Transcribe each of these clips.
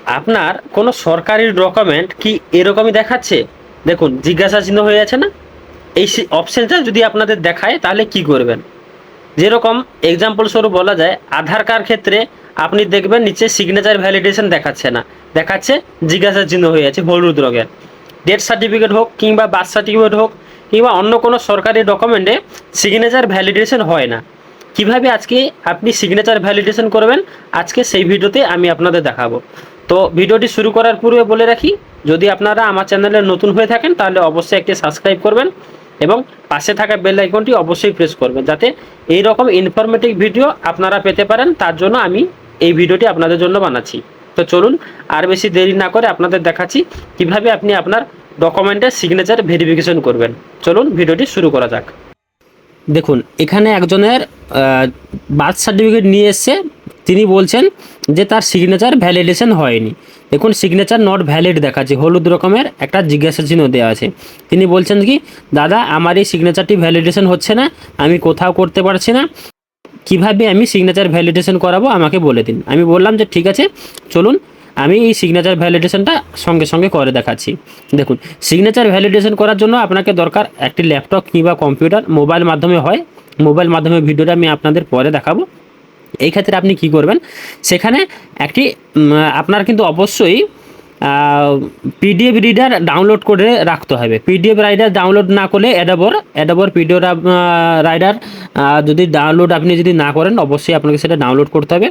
আপনার কোনো সরকারি ডকুমেন্ট কি এরকমই দেখাচ্ছে? দেখুন জিজ্ঞাসা চিহ্ন হয়ে আছে না? এই অপশনটা যদি আপনাদের দেখায় তাহলে কি করবেন? যেরকম এক্সাম্পল স্বরূপ বলা যায়, আধার কার্ড ক্ষেত্রে আপনি দেখবেন নিচে সিগনেচার ভ্যালিডেশন দেখাচ্ছে না, দেখাচ্ছে জিজ্ঞাসা চিহ্ন হয়ে আছে হলুদ রঙের। ডেথ সার্টিফিকেট হোক কিংবা বার্থ সার্টিফিকেট হোক কিংবা অন্য কোনো সরকারি ডকুমেন্টে সিগনেচার ভ্যালিডেশন হয় না। কিভাবে আজকে আপনি সিগনেচার ভ্যালিডেশন করবেন, আজকে সেই ভিডিওতে আমি আপনাদের দেখাবো। তো ভিডিওটি শুরু করার পূর্বে বলে রাখি, যদি আপনারা আমার চ্যানেলে নতুন হয়ে থাকেন তাহলে অবশ্যই একটি সাবস্ক্রাইব করবেন এবং পাশে থাকা বেল আইকনটি অবশ্যই প্রেস করবেন, যাতে এই রকম ইনফরমেটিভ ভিডিও আপনারা পেতে পারেন। তার জন্য আমি এই ভিডিওটি আপনাদের জন্য বানাচ্ছি। তো চলুন আর বেশি দেরি না করে আপনাদের দেখাচ্ছি কিভাবে আপনি আপনার ডকুমেন্টের সিগনেচার ভেরিফিকেশন করবেন। চলুন ভিডিওটি শুরু করা যাক। দেখুন এখানে একজনের বার্থ সার্টিফিকেট নিয়ে এসছে, তিনি বলছেন যে তার সিগনেচার ভ্যালিডেশন হয়নি। দেখুন সিগনেচার নট ভ্যালিড দেখাচ্ছে, হলুদ রকমের একটা জিজ্ঞাসা চিহ্ন দেওয়া আছে। তিনি বলছেন কি, দাদা আমার এই সিগনেচারটি ভ্যালিডেশন হচ্ছে না, আমি কোথাও করতে পারছি না, কিভাবে আমি সিগনেচার ভ্যালিডেশন করাবো আমাকে বলে দিন। আমি বললাম যে ঠিক আছে চলুন, আমি এই সিগনেচার ভ্যালিডেশনটা সঙ্গে সঙ্গে করে দেখাচ্ছি। দেখুন সিগনেচার ভ্যালিডেশন করার জন্য আপনাকে দরকার একটি ল্যাপটপ কিংবা কম্পিউটার, মোবাইল মাধ্যমে হয়, মোবাইল মাধ্যমে ভিডিওটা আমি আপনাদের পরে দেখাবো। এই ক্ষেত্রে আপনি কি করবেন, সেখানে একটি আপনার কিন্তু অবশ্যই পিডিএফ রিডার ডাউনলোড করে রাখতে হবে। পিডিএফ রাইডার ডাউনলোড না করলে অ্যাডোবর পিডিএফ রাইডার যদি ডাউনলোড আপনি যদি না করেন, অবশ্যই আপনাকে সেটা ডাউনলোড করতে হবে।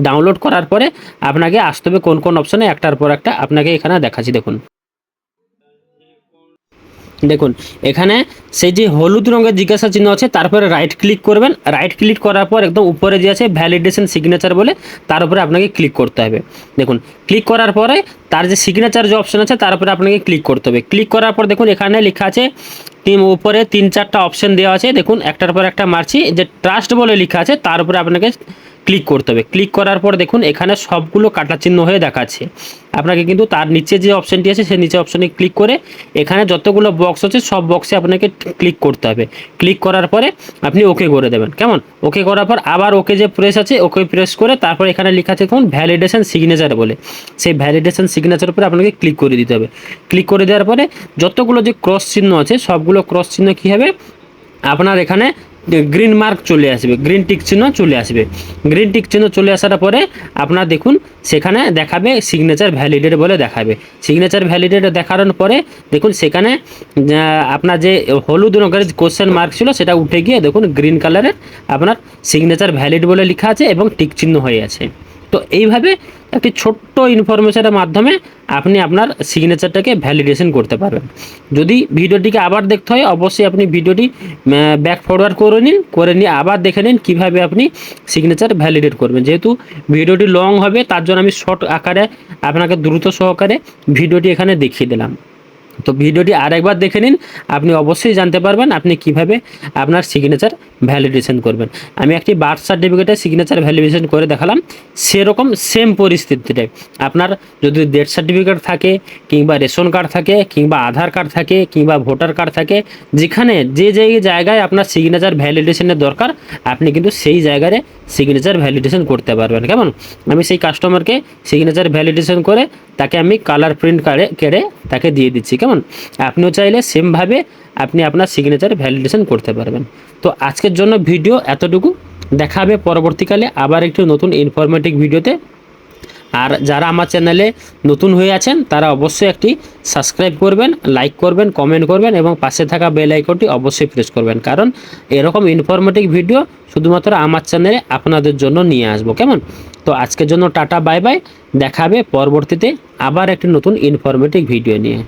ডাউনলোড করার পরে আপনাকে আসতে হবে কোন কোন অপশানে, একটার পর একটা আপনাকে এখানে দেখাচ্ছি। দেখুন এখানে সেই যে হলুদ রঙের জিজ্ঞাসা চিহ্ন আছে, তারপরে রাইট ক্লিক করবেন। রাইট ক্লিক করার পর একদম উপরে যে আছে ভ্যালিডেশন সিগনেচার বলে, তার উপরে আপনাকে ক্লিক করতে হবে। দেখুন ক্লিক করার পরে তার যে সিগনেচার যে অপশন আছে তার উপরে আপনাকে ক্লিক করতে হবে। ক্লিক করার পর দেখুন এখানে লেখা আছে উপরে 3-4টা অপশন দেওয়া আছে। দেখুন একটার পর একটা মারছি, যে ট্রাস্ট বলে লেখা আছে তার উপরে আপনাকে ক্লিক করতে হবে। ক্লিক করার পর দেখুন এখানে সবগুলো কাটা চিহ্ন হয়ে দেখাচ্ছে। আপনাকে কিন্তু তার নিচে যে অপশনটি আছে সেই নিচে অপশনে ক্লিক করে এখানে যতগুলো বক্স আছে সব বক্সে আপনাকে ক্লিক করতে হবে। ক্লিক করার পরে আপনি ওকে করে দেবেন। কেমন? ওকে করার পর আবার ওকে যে প্রেস আছে, ওকে প্রেস করে তারপর এখানে লেখা আছে দেখুন ভ্যালিডেশন সিগনেচার বলে, সেই ভ্যালিডেশন সিগনেচার উপরে আপনাকে ক্লিক করে দিতে হবে। ক্লিক করে দেওয়ার পরে যতগুলো যে ক্রস চিহ্ন আছে সবগুলো ক্রস চিহ্ন কী হবে, আপনার এখানে গ্রিন মার্ক চলে আসবে, গ্রিন টিক চিহ্ন চলে আসবে। গ্রিন টিক চিহ্ন চলে আসার পরে আপনার দেখুন সেখানে দেখাবে সিগনেচার ভ্যালিডেট বলে দেখাবে। সিগনেচার ভ্যালিডেট দেখানোর পরে দেখুন সেখানে আপনার যে হলুদ রঙের কোশ্চেন মার্ক ছিল সেটা উঠে গিয়ে দেখুন গ্রিন কালারের আপনার সিগনেচার ভ্যালিড বলে লেখা আছে এবং টিক চিহ্ন হয়ে আছে। তো এইভাবে একটি ছোট্ট ইনফরমেশনের মাধ্যমে আপনি আপনার সিগনেচারটাকে ভ্যালিডেশন করতে পারবেন। যদি ভিডিওটিকে আবার দেখতে হয় অবশ্যই আপনি ভিডিওটি ব্যাক ফরওয়ার্ড করে নিয়ে আবার দেখে নিন কীভাবে আপনি সিগনেচার ভ্যালিডেট করবেন। যেহেতু ভিডিওটি লং হবে তার জন্য আমি শর্ট আকারে আপনাকে দ্রুত সহকারে ভিডিওটি এখানে দেখিয়ে দিলাম। তো ভিডিওটি আরেকবার দেখে নিন, আপনি অবশ্যই জানতে পারবেন আপনি কিভাবে আপনার সিগনেচার ভ্যালিডেশন করবেন। আমি একটি বার্থ সার্টিফিকেটের সিগনেচার ভ্যালিডেশন করে দেখালাম, সেরকম সেম পরিস্থিতিতে আপনার যদি ডেথ সার্টিফিকেট থাকে কিংবা রেশন কার্ড থাকে কিংবা আধার কার্ড থাকে কিংবা ভোটার কার্ড থাকে, যেখানে যে জায়গায় আপনার সিগনেচার ভ্যালিডেশনের দরকার আপনি কিন্তু সেই জায়গায় সিগনেচার ভ্যালিডেশন করতে পারবেন। কেমন? আমি সেই কাস্টমারকে সিগনেচার ভ্যালিডেশন করে তাকে আমি কালার প্রিন্ট কেড়ে তাকে দিয়ে দিচ্ছি। কেমন? আপনিও চাইলে সেমভাবে আপনি আপনার সিগনেচার ভ্যালিডেশন করতে পারবেন। তো আজকের জন্য ভিডিও এতটুকু, দেখা হবে পরবর্তীকালে আবার একটি নতুন ইনফরমেটিভ ভিডিওতে। আর যারা আমার চ্যানেলে নতুন হয়ে আছেন তারা অবশ্যই একটি সাবস্ক্রাইব করবেন, লাইক করবেন, কমেন্ট করবেন এবং পাশে থাকা বেল আইকনটি অবশ্যই প্রেস করবেন, কারণ এরকম ইনফরমেটিভ ভিডিও শুধুমাত্র আমার চ্যানেলে আপনাদের জন্য নিয়ে আসবো। কেমন? তো আজকের জন্য টাটা, বাই বাই, দেখা হবে পরবর্তীতে আবার একটি নতুন ইনফরমেটিভ ভিডিও নিয়ে।